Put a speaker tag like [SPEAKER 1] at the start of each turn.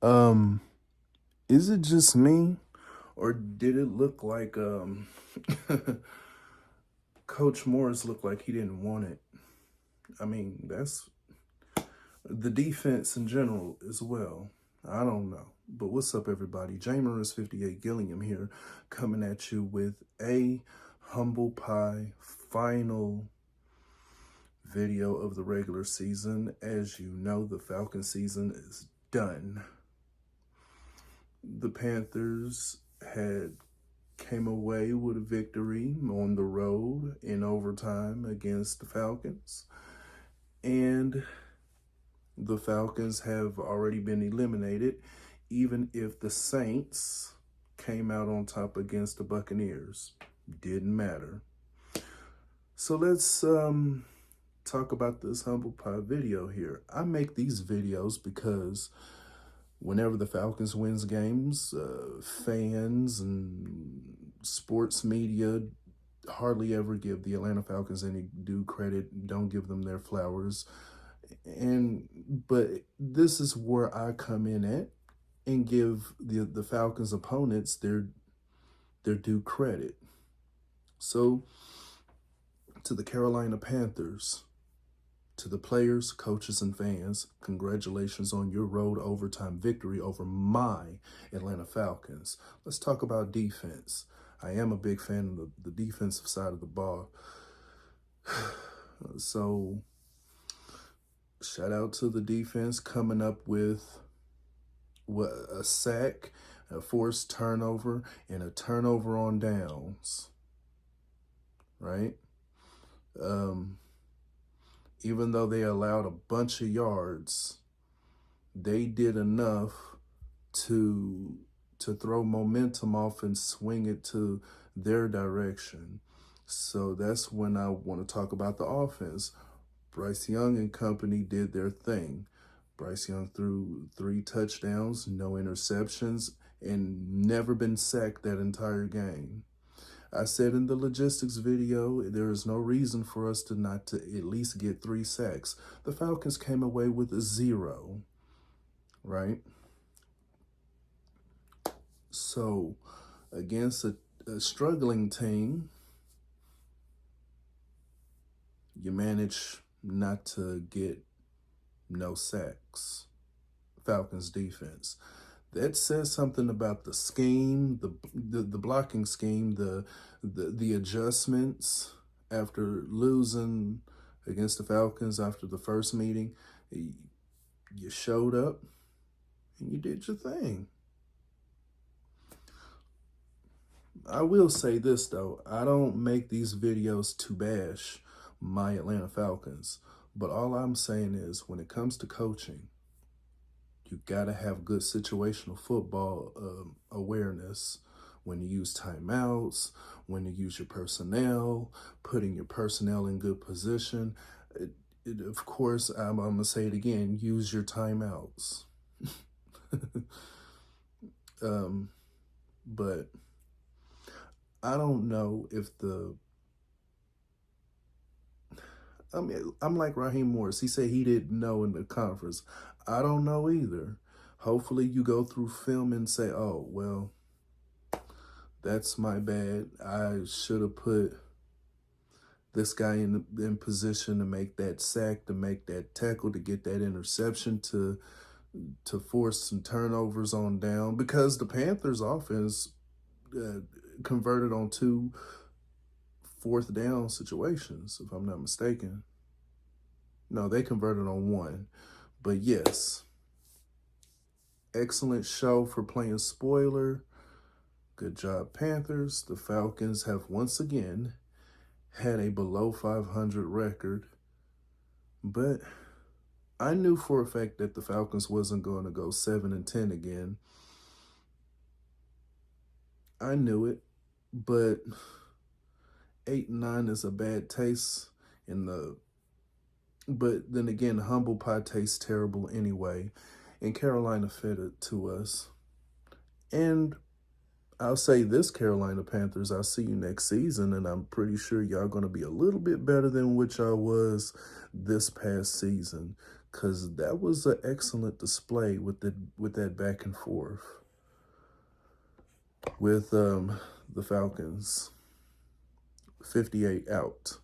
[SPEAKER 1] Um, is it just me, or did it look like Coach Morris looked like he didn't want it? I mean, that's the defense in general as well. I don't know. But what's up, everybody? Jamerus 58 Gilliam here, coming at you with a humble pie final video of the regular season. As you know, the Falcon season is done. The Panthers had came away with a victory on the road in overtime against the Falcons. And the Falcons have already been eliminated, even if the Saints came out on top against the Buccaneers. Didn't matter. So let's talk about this humble pie video here. I make these videos because whenever the Falcons wins games, fans and sports media hardly ever give the Atlanta Falcons any due credit, don't give them their flowers. But this is where I come in at and give the Falcons opponents their due credit. So to the Carolina Panthers, to the players, coaches, and fans, congratulations on your road overtime victory over my Atlanta Falcons. Let's talk about defense. I am a big fan of the defensive side of the ball. So shout out to the defense coming up with a sack, a forced turnover, and a turnover on downs, right? Even though they allowed a bunch of yards, they did enough to throw momentum off and swing it to their direction. So that's when I want to talk about the offense. Bryce Young and company did their thing. Bryce Young threw 3 touchdowns, no interceptions, and never been sacked that entire game. I said in the logistics video, there is no reason for us to not to at least get 3 sacks. The Falcons came away with a 0, right? So against a struggling team, you manage not to get no sacks. Falcons defense. That says something about the scheme, the blocking scheme, the adjustments after losing against the Falcons after the first meeting. You showed up and you did your thing. I will say this though, I don't make these videos to bash my Atlanta Falcons, but all I'm saying is when it comes to coaching, you got to have good situational football awareness when you use timeouts, when you use your personnel, putting your personnel in good position. Of course, I'm going to say it again, use your timeouts. But I don't know if I'm like Raheem Morris. He said he didn't know in the conference. I don't know either. Hopefully you go through film and say, oh, well, that's my bad. I should have put this guy in position to make that sack, to make that tackle, to get that interception, to force some turnovers on down. Because the Panthers offense converted on 2 fourth down situations, if I'm not mistaken. No, they converted on 1. But yes, excellent show for playing spoiler. Good job, Panthers. The Falcons have once again had a below 500 record. But I knew for a fact that the Falcons wasn't going to go 7-10 again. I knew it, but 8-9 is a bad taste in the. But then again, humble pie tastes terrible anyway, and Carolina fed it to us. And I'll say this, Carolina Panthers, I'll see you next season, and I'm pretty sure y'all going to be a little bit better than what y'all was this past season. because that was an excellent display with that back and forth with the Falcons. 58 out.